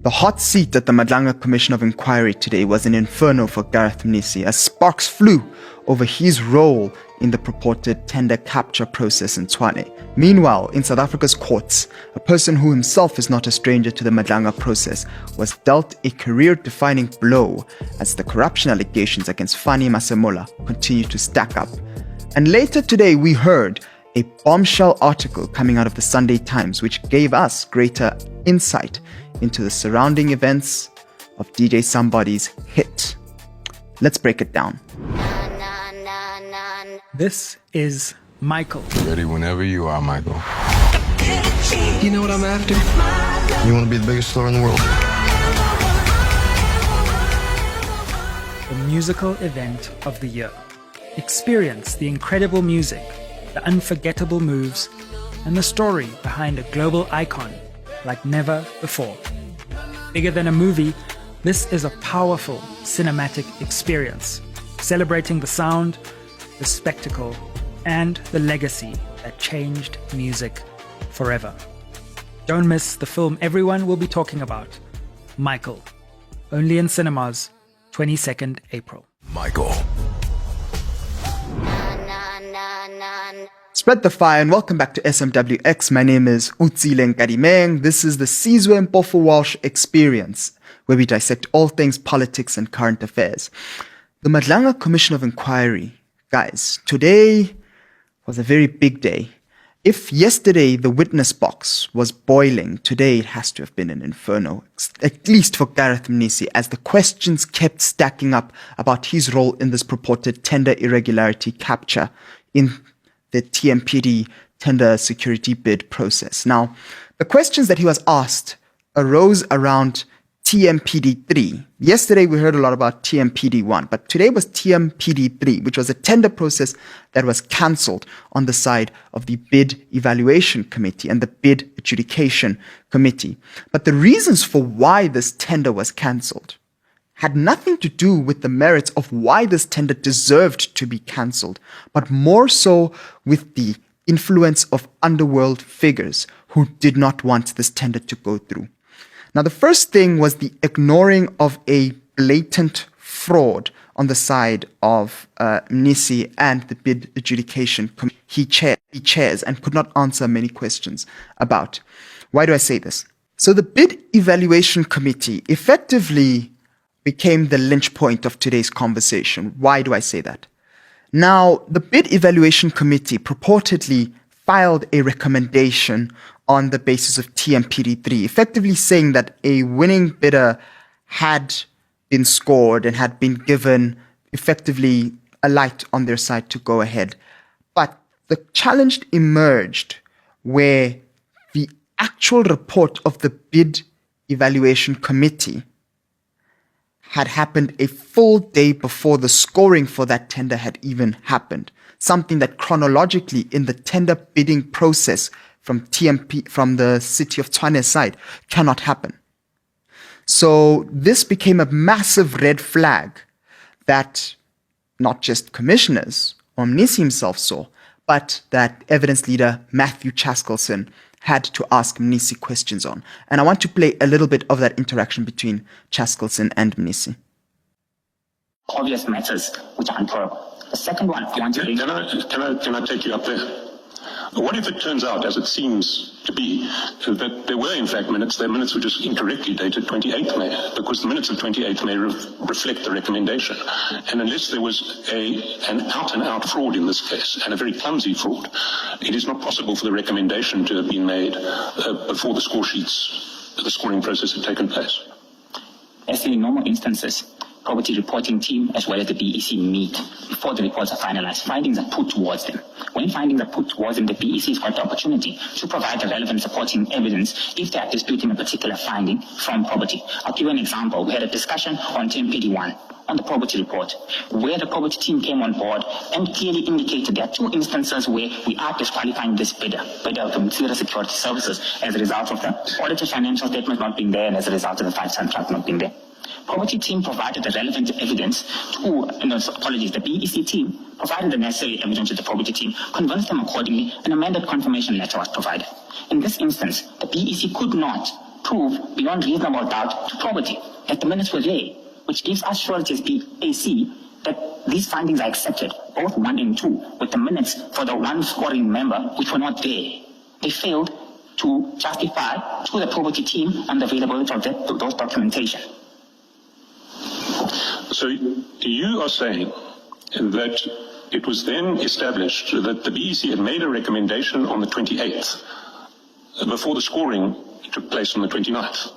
The hot seat at the Madlanga Commission of Inquiry today was an inferno for Gareth Mnisi as sparks flew over his role in the purported tender capture process in Tshwane. Meanwhile, in South Africa's courts, a person who himself is not a stranger to the Madlanga process was dealt a career-defining blow as the corruption allegations against Fani Masemola continue to stack up. And later today, we heard a bombshell article coming out of the Sunday Times which gave us greater insight into the surrounding events of DJ Somebody's hit. Let's break it down. This is Michael. Ready whenever you are, Michael. You know what I'm after? You want to be the biggest star in the world? The musical event of the year. Experience the incredible music, the unforgettable moves, and the story behind a global icon like never before. Bigger than a movie, this is a powerful cinematic experience, celebrating the sound, the spectacle, and the legacy that changed music forever. Don't miss the film everyone will be talking about, Michael. Only in cinemas, 22nd April. Michael. Spread the fire and welcome back to SMWX. My name is Utsile Nkadimeng. This is the Sizwe Mpofu Walsh Experience, where we dissect all things politics and current affairs. The Madlanga Commission of Inquiry. Guys, today was a very big day. If yesterday the witness box was boiling, today it has to have been an inferno, at least for Gareth Mnisi, as the questions kept stacking up about his role in this purported tender irregularity capture in the TMPD tender security bid process. Now, the questions that he was asked arose around TMPD-3. Yesterday, we heard a lot about TMPD-1, but today was TMPD-3, which was a tender process that was cancelled on the side of the Bid Evaluation Committee and the Bid Adjudication Committee. But the reasons for why this tender was cancelled had nothing to do with the merits of why this tender deserved to be cancelled, but more so with the influence of underworld figures who did not want this tender to go through. Now, the first thing was the ignoring of a blatant fraud on the side of Mnisi and the Bid Adjudication Committee he chairs and could not answer many questions about. Why do I say this? So the Bid Evaluation Committee effectively became the lynch point of today's conversation. Why do I say that? Now, the Bid Evaluation Committee purportedly filed a recommendation on the basis of TMPD-3, effectively saying that a winning bidder had been scored and had been given effectively a light on their side to go ahead. But the challenge emerged where the actual report of the Bid Evaluation Committee had happened a full day before the scoring for that tender had even happened. Something that chronologically in the tender bidding process from the city of Tshwane side cannot happen. So this became a massive red flag that not just commissioners or Mnisi himself saw, but that evidence leader Matthew Chaskelson had to ask Mnisi questions on. And I want to play a little bit of that interaction between Chaskelson and Mnisi. Obvious matters which are untowable. The second one, I want to... Can I take you up there? What if it turns out, as it seems to be, that there were in fact minutes, their minutes were just incorrectly dated 28th May, because the minutes of 28th May reflect the recommendation. And unless there was an out-and-out fraud in this case, and a very clumsy fraud, it is not possible for the recommendation to have been made before the score sheets, the scoring process had taken place. As in normal instances, property reporting team as well as the BEC meet before the reports are finalized. Findings are put towards them. When findings are put towards them, the BEC has got the opportunity to provide the relevant supporting evidence if they are disputing a particular finding from property. I'll give you an example. We had a discussion on TMPD-1 on the property report, where the property team came on board and clearly indicated there are two instances where we are disqualifying this bidder from Mtsira Security Services as a result of the audited financial statement not being there and as a result of the 5-cent track not being there. Property team provided the relevant evidence to, the BEC team provided the necessary evidence to the property team, convinced them accordingly, an amended confirmation letter was provided. In this instance, the BEC could not prove beyond reasonable doubt to probity that the minutes were there, which gives us surety as BAC that these findings are accepted, both 1 and 2, with the minutes for the one scoring member which were not there. They failed to justify to the probity team and the availability of those documentation. So you are saying that it was then established that the BEC had made a recommendation on the 28th before the scoring took place on the 29th.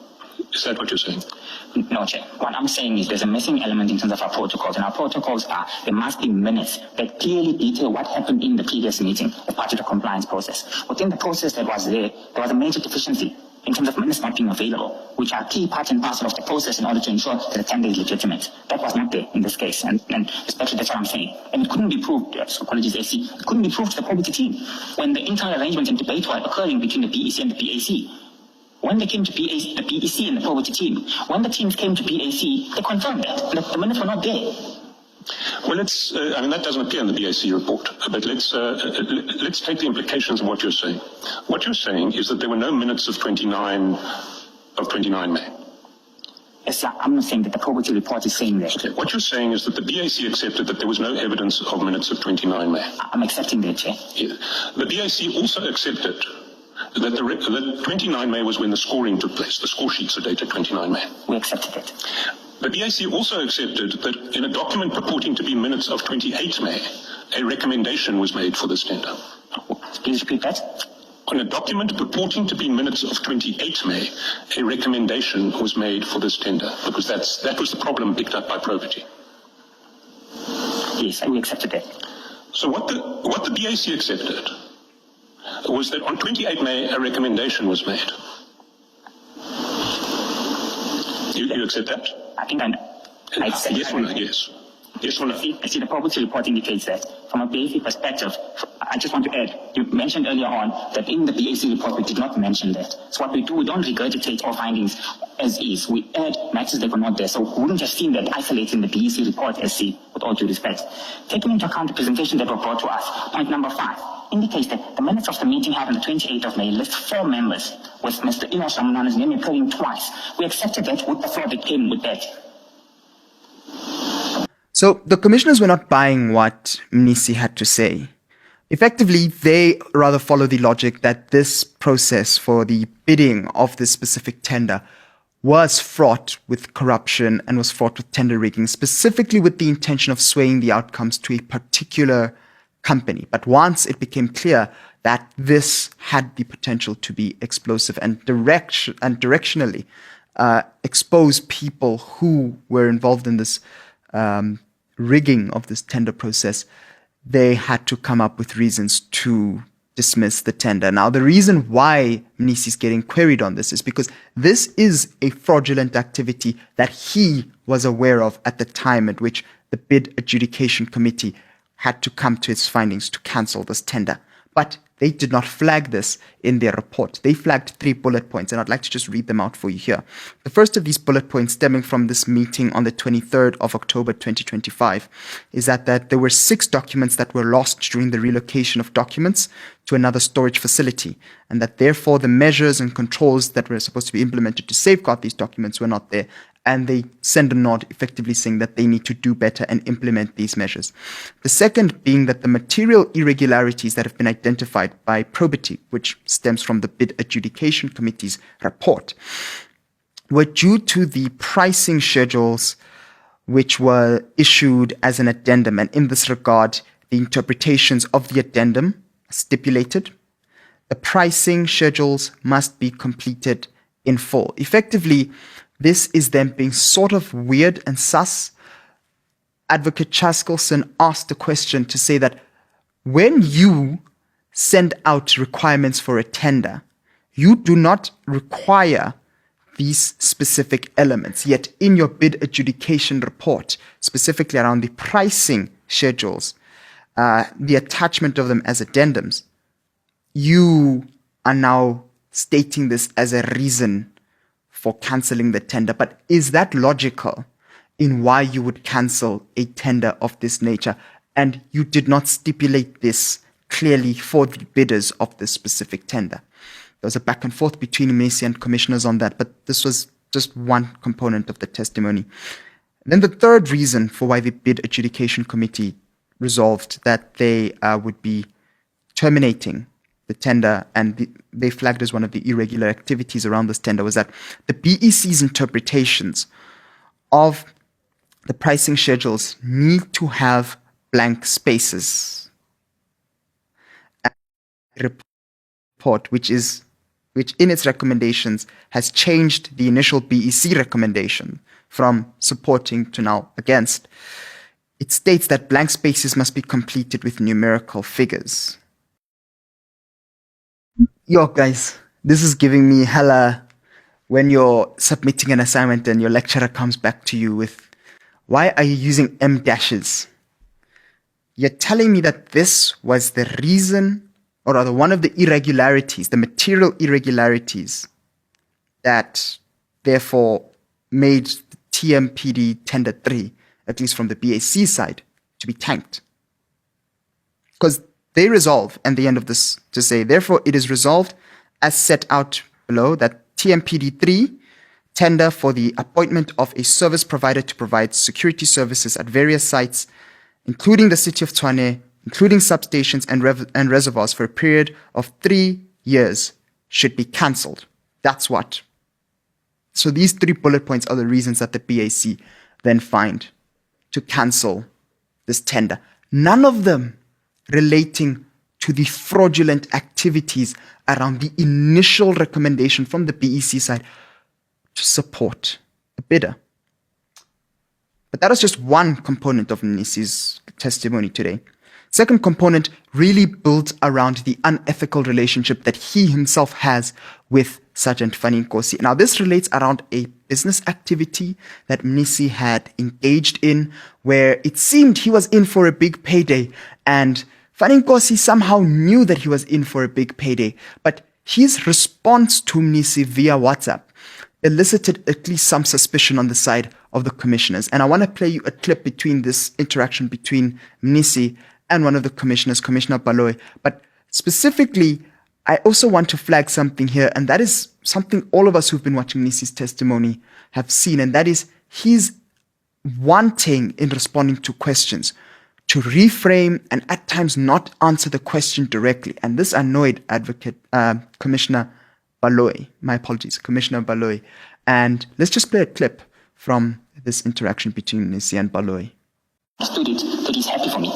Is that what you're saying? No, Chair. What I'm saying is there's a missing element in terms of our protocols, and our protocols are there must be minutes that clearly detail what happened in the previous meeting as part of the compliance process. Within the process that was there was a major deficiency in terms of minutes not being available, which are key part and parcel of the process in order to ensure that the tender is legitimate. That was not there in this case, and especially that's what I'm saying. And it couldn't be proved, so apologies, AC, it couldn't be proved to the probity team when the internal arrangements and debate were occurring between the BEC and the BAC. When they came to BAC, the BEC and the probity team, when the teams came to BAC, they confirmed that the minutes were not there. Well, that doesn't appear in the BAC report, but let's take the implications of what you're saying. What you're saying is that there were no minutes of 29 May. Yes, I'm not saying that the probity report is saying that. Okay. What you're saying is that the BAC accepted that there was no evidence of minutes of 29 May. I'm accepting that, Chair. Yeah. The BAC also accepted that 29 May was when the scoring took place. The score sheets are dated 29 May. We accepted it. The BAC also accepted that in a document purporting to be minutes of 28 May, a recommendation was made for this tender. Please repeat that. On a document purporting to be minutes of 28 May, a recommendation was made for this tender, because that was the problem picked up by probity. Yes, we accepted that. So what the BAC accepted was that on 28 May, a recommendation was made. You accept that? I think I accept yes or no? Yes. Yes or no? I see the probity report indicates that. From a BAC perspective, I just want to add, you mentioned earlier on that in the BAC report we did not mention that. So what we do, we don't regurgitate all findings as is. We add matters that were not there. So we wouldn't have seen that isolating the BAC report as C, with all due respect. Taking into account the presentation that were brought to us, point number 5 indicates that the minutes of the meeting held on the 28th of May list 4 members, with Mr. Enos Ramanana's name appearing twice. We accepted that with the floor that came with that. So the commissioners were not buying what Mnisi had to say. Effectively, they rather follow the logic that this process for the bidding of this specific tender was fraught with corruption and was fraught with tender rigging, specifically with the intention of swaying the outcomes to a particular company. But once it became clear that this had the potential to be explosive and directionally expose people who were involved in this rigging of this tender process, they had to come up with reasons to dismiss the tender. Now, the reason why Mnisi is getting queried on this is because this is a fraudulent activity that he was aware of at the time at which the Bid Adjudication Committee had to come to its findings to cancel this tender. But they did not flag this in their report. They flagged 3 bullet points, and I'd like to just read them out for you here. The first of these bullet points, stemming from this meeting on the 23rd of October 2025, is that there were 6 documents that were lost during the relocation of documents to another storage facility, and that therefore the measures and controls that were supposed to be implemented to safeguard these documents were not there. And they send a nod effectively saying that they need to do better and implement these measures. The second being that the material irregularities that have been identified by probity, which stems from the Bid Adjudication Committee's report, were due to the pricing schedules which were issued as an addendum. And in this regard, the interpretations of the addendum stipulated the pricing schedules must be completed in full. Effectively, this is then being sort of weird and sus. Advocate Chaskelson asked a question to say that when you send out requirements for a tender, you do not require these specific elements. Yet in your bid adjudication report, specifically around the pricing schedules, the attachment of them as addendums, you are now stating this as a reason for cancelling the tender. But is that logical in why you would cancel a tender of this nature? And you did not stipulate this clearly for the bidders of this specific tender. There was a back and forth between Mnisi and commissioners on that, but this was just one component of the testimony. And then the third reason for why the bid adjudication committee resolved that they would be terminating the tender, and they flagged as one of the irregular activities around this tender, was that the BEC's interpretations of the pricing schedules need to have blank spaces. And the report, which in its recommendations has changed the initial BEC recommendation from supporting to now against. It states that blank spaces must be completed with numerical figures. Yo, guys, this is giving me hella when you're submitting an assignment and your lecturer comes back to you with, why are you using M dashes? You're telling me that this was the reason, or rather one of the irregularities, the material irregularities that therefore made the TMPD Tender 3, at least from the BAC side, to be tanked. Because they resolve at the end of this to say, therefore it is resolved as set out below that TMPD 3 tender for the appointment of a service provider to provide security services at various sites, including the city of Tshwane, including substations and reservoirs for a period of 3 years, should be cancelled. That's what. So these 3 bullet points are the reasons that the BAC then find to cancel this tender. None of them relating to the fraudulent activities around the initial recommendation from the BEC side to support the bidder. But that is just one component of Mnisi's testimony today. Second component really built around the unethical relationship that he himself has with Sergeant Fanny Nkosi. Now, this relates around a business activity that Mnisi had engaged in, where it seemed he was in for a big payday, and Fanny Nkosi somehow knew that he was in for a big payday. But his response to Mnisi via WhatsApp elicited at least some suspicion on the side of the commissioners. And I want to play you a clip between this interaction between Mnisi and one of the commissioners, Commissioner Baloyi. But specifically, I also want to flag something here, and that is something all of us who've been watching Mnisi's testimony have seen, and that is he's wanting, in responding to questions, to reframe and at times not answer the question directly. And this annoyed Commissioner Baloyi. My apologies, Commissioner Baloyi. And let's just play a clip from this interaction between Mnisi and Baloyi. Understood it, that he's happy for me.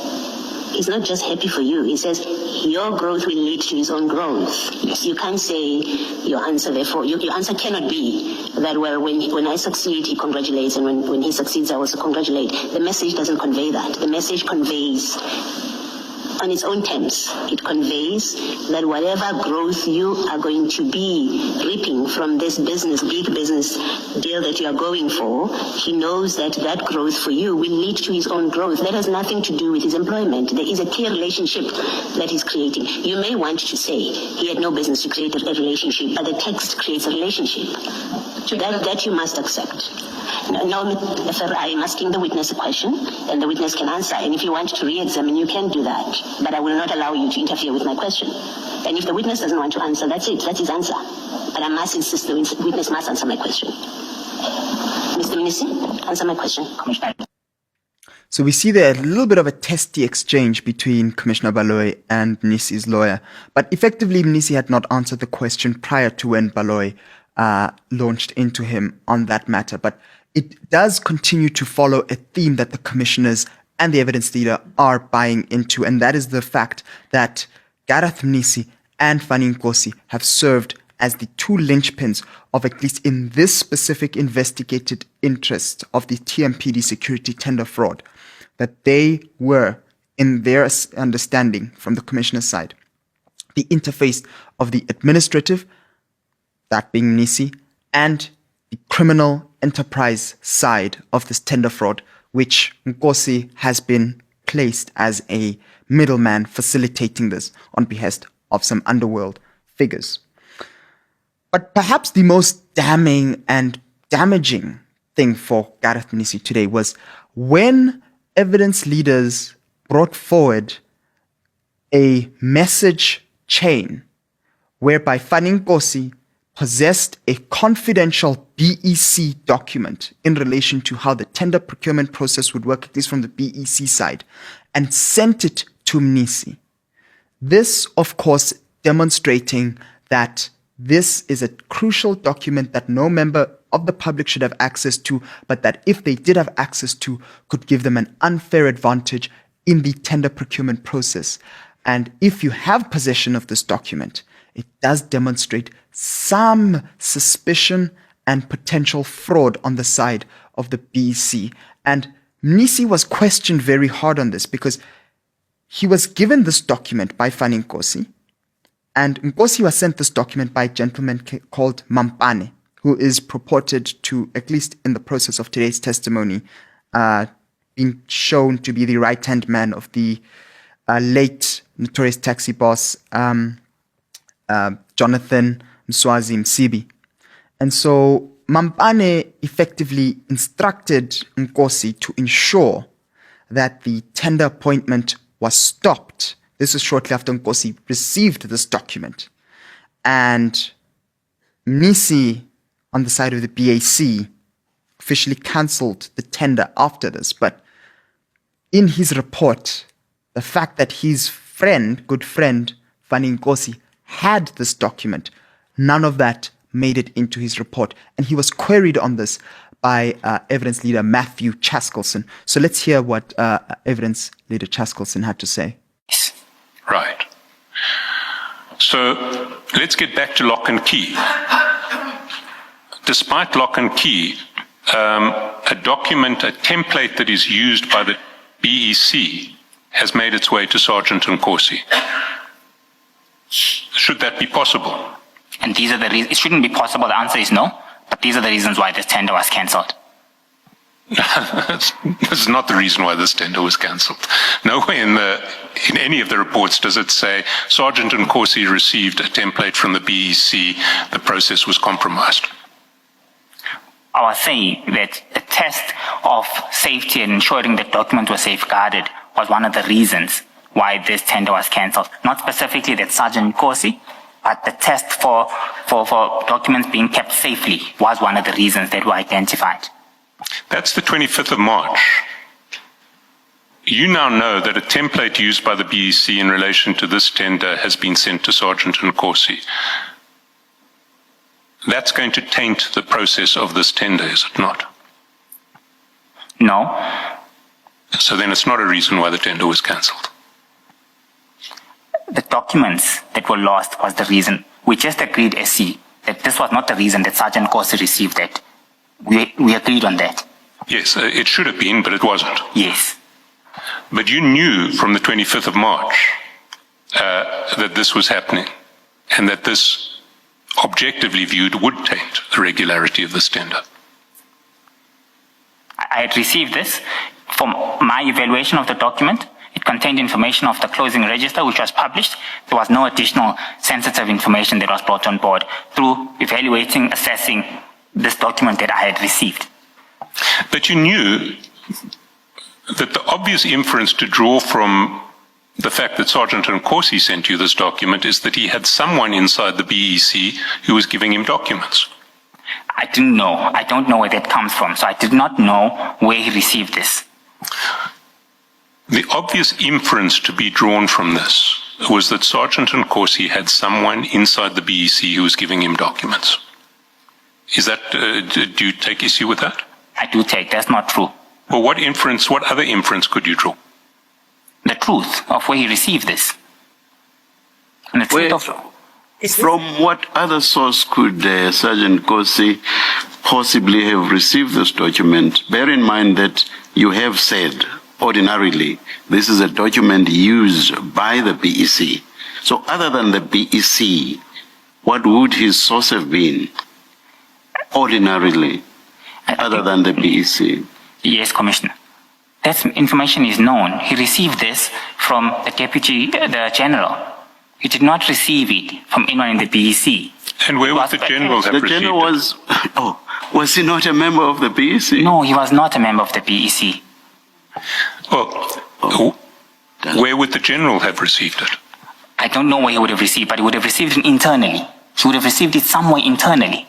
He's not just happy for you. He says your growth will lead to his own growth. Yes. You can't say your answer, therefore, your answer cannot be that, well, when I succeed, he congratulates, and when he succeeds, I also congratulate. The message doesn't convey that. The message conveys on its own terms. It conveys that whatever growth you are going to be reaping from this business, big business deal that you are going for, he knows that that growth for you will lead to his own growth. That has nothing to do with his employment. There is a clear relationship that he's creating. You may want to say he had no business to create a relationship, but the text creates a relationship. That you must accept. No, I am asking the witness a question, and the witness can answer. And if you want to re-examine, you can do that. But I will not allow you to interfere with my question. And if the witness doesn't want to answer, that's it. That's his answer. But I must insist the witness must answer my question. Mr. Mnisi, answer my question. Commissioner. So we see there a little bit of a testy exchange between Commissioner Baloyi and Mnisi's lawyer. But effectively, Mnisi had not answered the question prior to when Baloyi launched into him on that matter. But it does continue to follow a theme that the commissioners and the evidence leader are buying into, and that is the fact that Gareth Mnisi and Fanny Nkosi have served as the 2 linchpins of, at least in this specific investigated interest of the TMPD security tender fraud, that they were, in their understanding from the commissioner's side, the interface of the administrative, that being Mnisi, and the criminal enterprise side of this tender fraud, which Nkosi has been placed as a middleman facilitating this on behest of some underworld figures. But perhaps the most damning and damaging thing for Gareth Mnisi today was when evidence leaders brought forward a message chain whereby Fanny Nkosi possessed a confidential BEC document in relation to how the tender procurement process would work, at least from the BEC side, and sent it to Mnisi. This, of course, demonstrating that this is a crucial document that no member of the public should have access to, but that if they did have access to, could give them an unfair advantage in the tender procurement process. And if you have possession of this document, it does demonstrate some suspicion and potential fraud on the side of the BEC. And Mnisi was questioned very hard on this because he was given this document by Fanny Nkosi, and Nkosi was sent this document by a gentleman called Mampane, who is purported to, at least in the process of today's testimony, being shown to be the right-hand man of the late notorious taxi boss, Jonathan Mswazi Msibi. And so Mampane effectively instructed Nkosi to ensure that the tender appointment was stopped. This is shortly after Nkosi received this document. And Mnisi, on the side of the BAC, officially cancelled the tender after this. But in his report, the fact that his friend, good friend, Fanny Nkosi, had this document, none of that made it into his report. And he was queried on this by evidence leader Matthew Chaskelson. So let's hear what evidence leader Chaskelson had to say. Right. So let's get back to lock and key. Despite lock and key, a document, a template that is used by the BEC has made its way to Sergeant Nkosi. Should that be possible? And these are the reasons. It shouldn't be possible. The answer is no. But these are the reasons why this tender was cancelled. This is not the reason why this tender was cancelled. Nowhere in any of the reports does it say Sergeant Nkosi received a template from the BEC, the process was compromised. I was saying that the test of safety and ensuring that document was safeguarded was one of the reasons why this tender was cancelled. Not specifically that Sergeant Nkosi, but the test for documents being kept safely was one of the reasons that were identified. That's the 25th of March. You now know that a template used by the BEC in relation to this tender has been sent to Sergeant Nkosi. That's going to taint the process of this tender, is it not? No. So then it's not a reason why the tender was cancelled. The documents that were lost was the reason. We just agreed, SC, that this was not the reason that Sergeant Nkosi received it. We agreed on that. Yes, it should have been, but it wasn't. Yes. But you knew from the 25th of March that this was happening and that this, objectively viewed, would taint the regularity of this tender. I had received this from my evaluation of the document. It contained information of the closing register, which was published. There was no additional sensitive information that was brought on board through evaluating, assessing this document that I had received. But you knew that the obvious inference to draw from the fact that Sergeant Nkosi sent you this document is that he had someone inside the BEC who was giving him documents. I didn't know. I don't know where that comes from. So I did not know where he received this. The obvious inference to be drawn from this was that Sergeant Nkosi had someone inside the BEC who was giving him documents. Is that, do you take issue with that? I do take. That's not true. Well, what other inference could you draw? The truth of where he received this. And the truth of... From what other source could Sergeant Nkosi possibly have received this document? Bear in mind that you have said, ordinarily, this is a document used by the BEC. So other than the BEC, what would his source have been, ordinarily, other than the BEC? Yes, Commissioner. That information is known. He received this from the General. He did not receive it from anyone in the BEC. And where would the General have received it? The General was he not a member of the BEC? No, he was not a member of the BEC. Well, where would the General have received it? I don't know where he would have received, but he would have received it internally. He would have received it somewhere internally.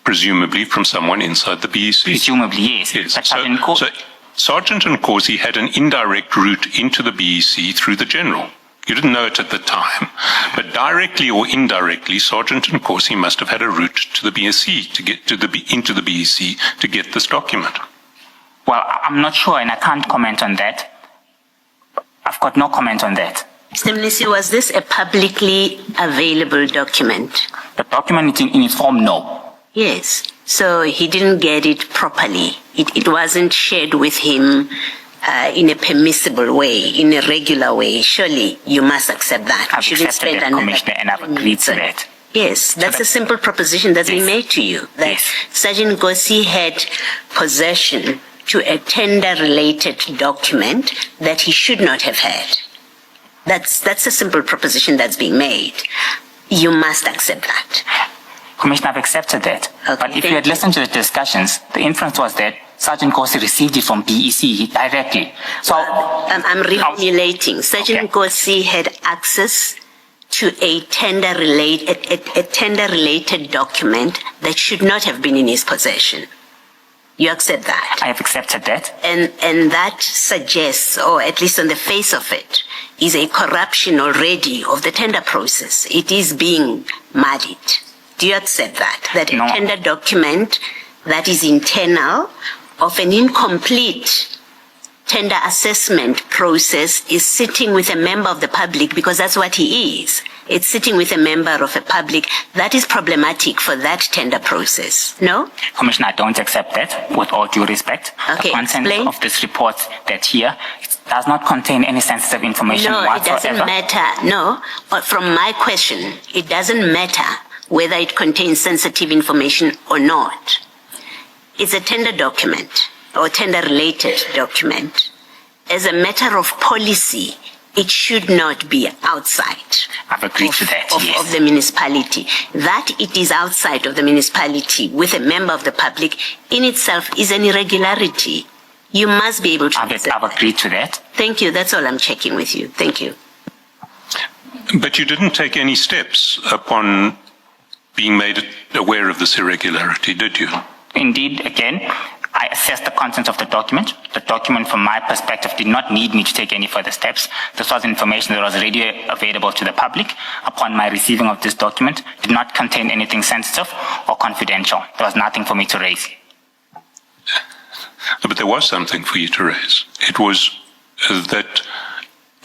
Presumably from someone inside the BEC. Presumably, yes. Yes. But So Sergeant Nkosi had an indirect route into the BEC through the general. You didn't know it at the time, but directly or indirectly, Sergeant Nkosi must have had a route to the BEC to get into the BEC to get this document. Well, I'm not sure, and I can't comment on that. I've got no comment on that. Mr. Mnisi, was this a publicly available document? The document in its form, no. Yes. So he didn't get it properly. It wasn't shared with him in a permissible way, in a regular way. Surely you must accept that. I've accepted that, Commissioner, and I've agreed to that. Yes, that's a simple proposition that's been made to you. That Sergeant Nkosi had possession to a tender-related document that he should not have had. That's a simple proposition that's being made. You must accept that. Commissioner, I've accepted that. Okay, but if you had listened to the discussions, the inference was that Sergeant Nkosi received it from BEC directly. So I'm reformulating. Sergeant Nkosi had access to a tender-related document that should not have been in his possession. You accept that? I have accepted that. And that suggests, or at least on the face of it, is a corruption already of the tender process. It is being muddied. Do you accept that? That No. a tender document that is internal of an incomplete tender assessment process is sitting with a member of the public, because that's what he is. It's sitting with a member of a public. That is problematic for that tender process. No? Commissioner, I don't accept that, with all due respect. Okay, the content explain. of this report that here does not contain any sensitive information No, it whatsoever. doesn't matter. No, but from my question, it doesn't matter whether it contains sensitive information or not. It's a tender document or tender-related document. As a matter of policy, it should not be outside. I've agreed to that, yes. Of the municipality. That it is outside of the municipality with a member of the public in itself is an irregularity. You must be able to accept I've agreed to that. Thank you. That's all I'm checking with you. Thank you. But you didn't take any steps upon being made aware of this irregularity, did you? Indeed, again, I assessed the content of the document. The document, from my perspective, did not need me to take any further steps. This was information that was already available to the public upon my receiving of this document. Did not contain anything sensitive or confidential. There was nothing for me to raise. But there was something for you to raise. It was that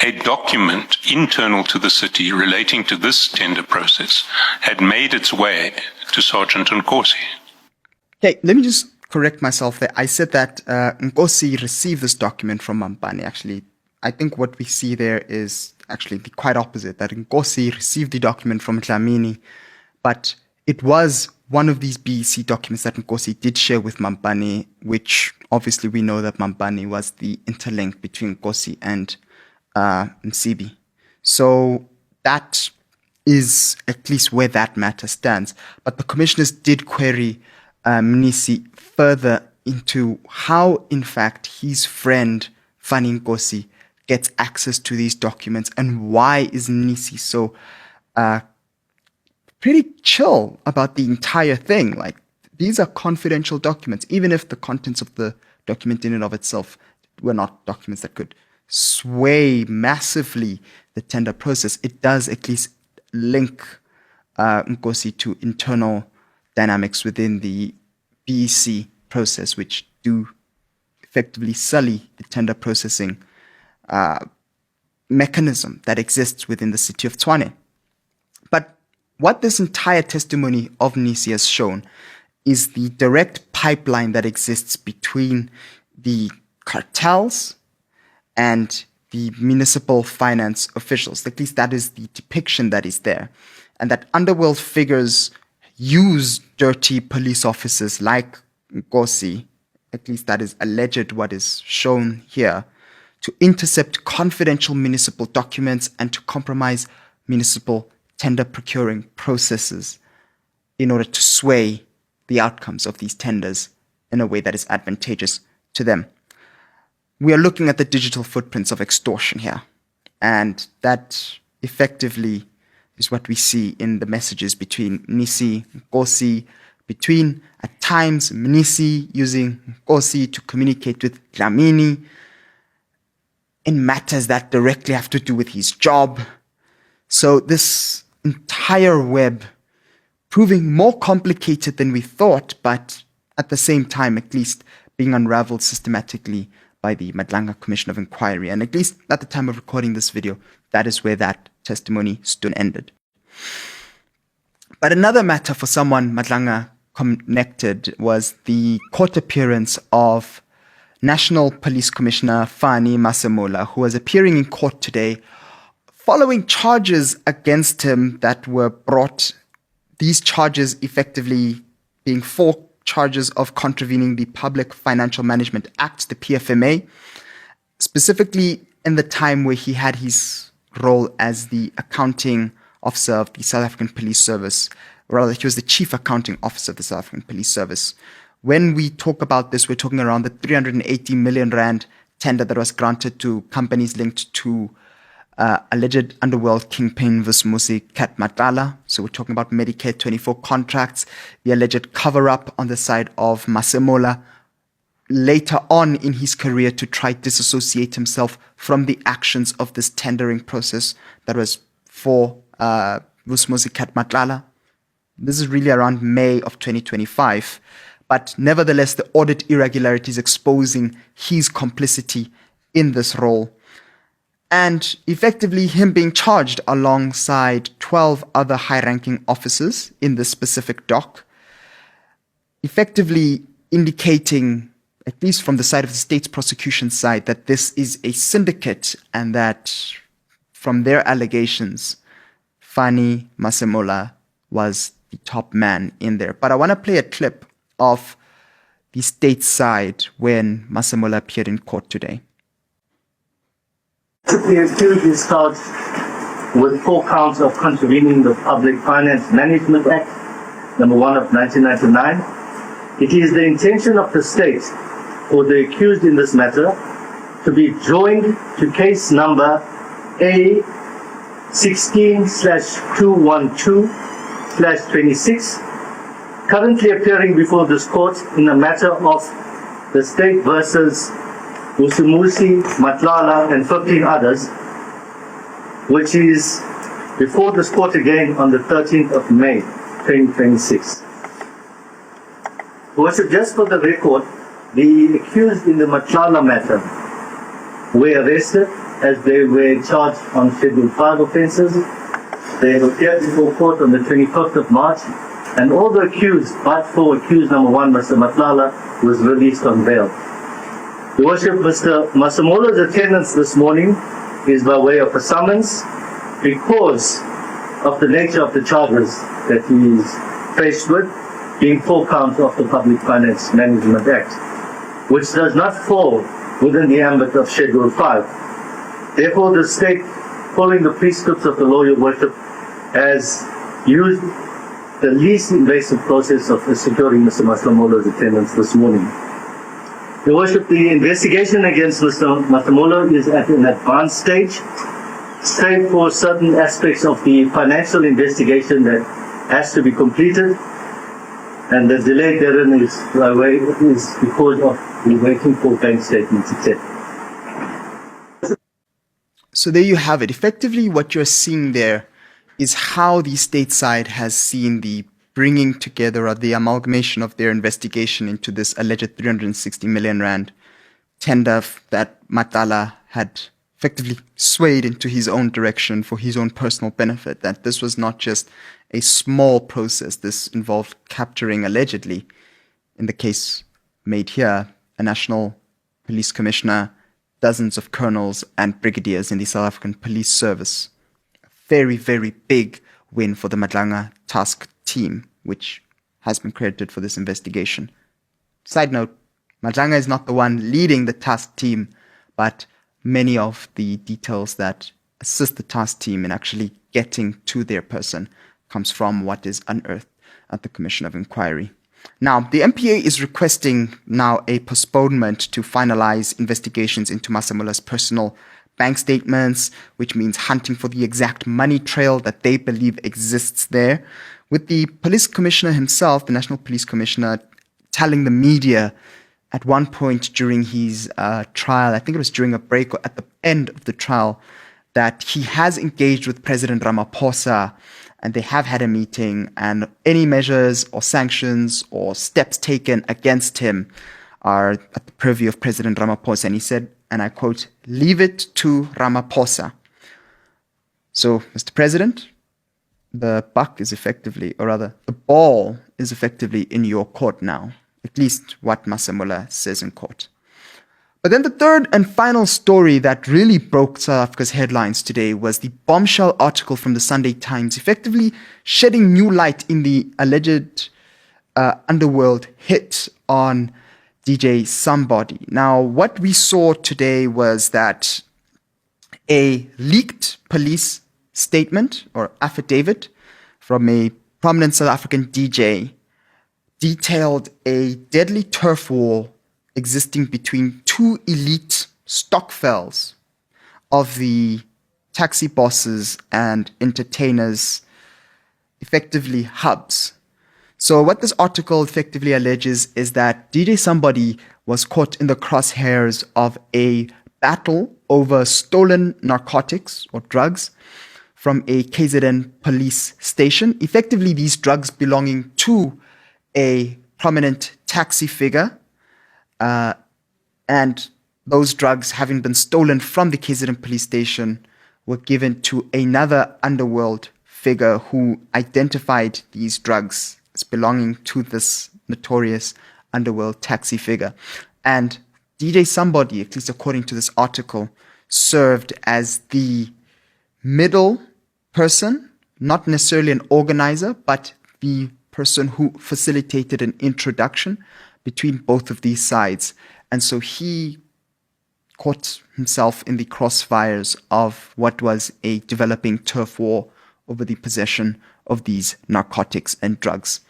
a document internal to the city relating to this tender process had made its way to Sergeant Nkosi. Okay, let me just correct myself there. I said that Nkosi received this document from Mampane. Actually, I think what we see there is actually the quite opposite, that Nkosi received the document from Dlamini, but it was one of these BEC documents that Nkosi did share with Mampane, which obviously we know that Mampane was the interlink between Nkosi and Msibi. So that is at least where that matter stands. But the commissioners did query Mnisi further into how, in fact, his friend Fani Nkosi gets access to these documents, and why is Mnisi so pretty chill about the entire thing. Like, these are confidential documents, even if the contents of the document in and of itself were not documents that could sway massively the tender process. It does at least link Nkosi to internal dynamics within the BEC process, which do effectively sully the tender processing mechanism that exists within the city of Tshwane. But what this entire testimony of Mnisi has shown is the direct pipeline that exists between the cartels and the municipal finance officials. At least that is the depiction that is there. And that underworld figures use dirty police officers like Nkosi, at least that is alleged what is shown here, to intercept confidential municipal documents and to compromise municipal tender procuring processes in order to sway the outcomes of these tenders in a way that is advantageous to them. We are looking at the digital footprints of extortion here, and that effectively is what we see in the messages between Mnisi and Nkosi, between, at times, Mnisi using Nkosi to communicate with Dlamini in matters that directly have to do with his job. So this entire web proving more complicated than we thought, but at the same time, at least, being unraveled systematically by the Madlanga Commission of Inquiry. And at least at the time of recording this video, that is where that testimony stood and ended. But another matter for someone Madlanga connected was the court appearance of National Police Commissioner Fani Masemola, who was appearing in court today following charges against him that were brought, these charges effectively being 4 charges of contravening the Public Financial Management Act, the PFMA, specifically in the time where he had his role as the accounting officer of the South African Police Service. Rather, he was the chief accounting officer of the South African Police Service. When we talk about this, we're talking around the 380 million rand tender that was granted to companies linked to alleged underworld kingpin Vusumuzi Cat Matala. So we're talking about Medicare 24 contracts, the alleged cover-up on the side of Masemola later on in his career to try to disassociate himself from the actions of this tendering process that was for Vusumuzi Cat Matala. This is really around May of 2025. But nevertheless, the audit irregularities exposing his complicity in this role. And effectively him being charged alongside 12 other high-ranking officers in this specific dock, effectively indicating, at least from the side of the state's prosecution side, that this is a syndicate and that from their allegations, Fani Masemola was the top man in there. But I want to play a clip of the state side when Masemola appeared in court today. The accused is charged with 4 counts of contravening the Public Finance Management Act, number 1 of 1999. It is the intention of the state for the accused in this matter to be joined to case number A16/212/26, currently appearing before this court in the matter of the state versus Vusumuzi, Matlala, and 15 others, which is before this court again on the 13th of May, 2026. Worship, just for the record, the accused in the Matlala matter were arrested as they were charged on Schedule 5 offences. They appeared before court on the 25th of March, and all the accused, but for accused number 1, Mr. Matlala, was released on bail. Your Worship, Mr. Masemola's attendance this morning is by way of a summons because of the nature of the charges that he is faced with, being 4 counts of the Public Finance Management Act, which does not fall within the ambit of Schedule 5. Therefore, the state, following the prescripts of the law, Your Worship, has used the least invasive process of securing Mr. Masemola's attendance this morning. Your Worship, the investigation against Mr. Masemola is at an advanced stage, save for certain aspects of the financial investigation that has to be completed, and the delay therein is because of the waiting for bank statements, etc. So there you have it. Effectively, what you're seeing there is how the state side has seen the bringing together or the amalgamation of their investigation into this alleged 360 million rand tender that Matala had effectively swayed into his own direction for his own personal benefit, that this was not just a small process. This involved capturing, allegedly, in the case made here, a national police commissioner, dozens of colonels and brigadiers in the South African Police Service. A very, very big win for the Madlanga task team, which has been credited for this investigation. Side note, Madlanga is not the one leading the task team, but many of the details that assist the task team in actually getting to their person comes from what is unearthed at the Commission of Inquiry. Now, the MPA is requesting now a postponement to finalize investigations into Masemola's personal bank statements, which means hunting for the exact money trail that they believe exists there, with the police commissioner himself, the National Police Commissioner, telling the media at one point during his trial, I think it was during a break or at the end of the trial, that he has engaged with President Ramaphosa and they have had a meeting, and any measures or sanctions or steps taken against him are at the purview of President Ramaphosa. And he said, and I quote, "Leave it to Ramaphosa." So, Mr. President, the buck is effectively, or rather, the ball is effectively in your court now, at least what Masemola says in court. But then the third and final story that really broke South Africa's headlines today was the bombshell article from the Sunday Times, effectively shedding new light in the alleged underworld hit on DJ Somebody. Now, what we saw today was that a leaked police statement or affidavit from a prominent South African DJ detailed a deadly turf war existing between two elite Stokvels of the taxi bosses and entertainers, effectively hubs. So what this article effectively alleges is that DJ Somebody was caught in the crosshairs of a battle over stolen narcotics or drugs from a KZN police station. Effectively, these drugs belonging to a prominent taxi figure, and those drugs, having been stolen from the KZN police station, were given to another underworld figure who identified these drugs as belonging to this notorious underworld taxi figure. And DJ Somebody, at least according to this article, served as the middle person, not necessarily an organizer, but the person who facilitated an introduction between both of these sides. And so he caught himself in the crossfires of what was a developing turf war over the possession of these narcotics and drugs.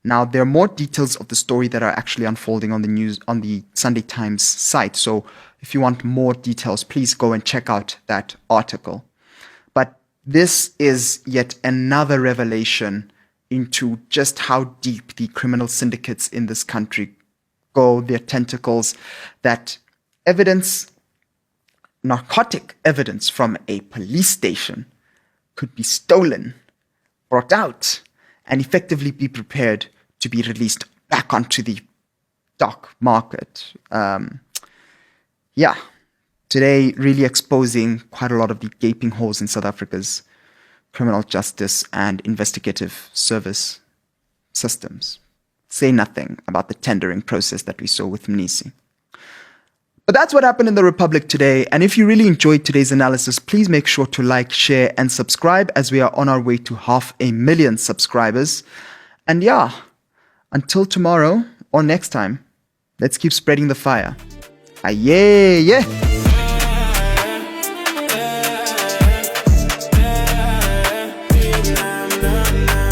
Now, there are more details of the story that are actually unfolding on the news, on the Sunday Times site. So if you want more details, please go and check out that article. But this is yet another revelation into just how deep the criminal syndicates in this country go, their tentacles, that evidence, narcotic evidence from a police station could be stolen, brought out, and effectively be prepared to be released back onto the dark market. Today really exposing quite a lot of the gaping holes in South Africa's criminal justice and investigative service systems. Say nothing about the tendering process that we saw with Mnisi. But that's what happened in the Republic today. And if you really enjoyed today's analysis, please make sure to like, share, and subscribe, as we are on our way to 500,000 subscribers. And until tomorrow or next time, let's keep spreading the fire. Yeah. na na na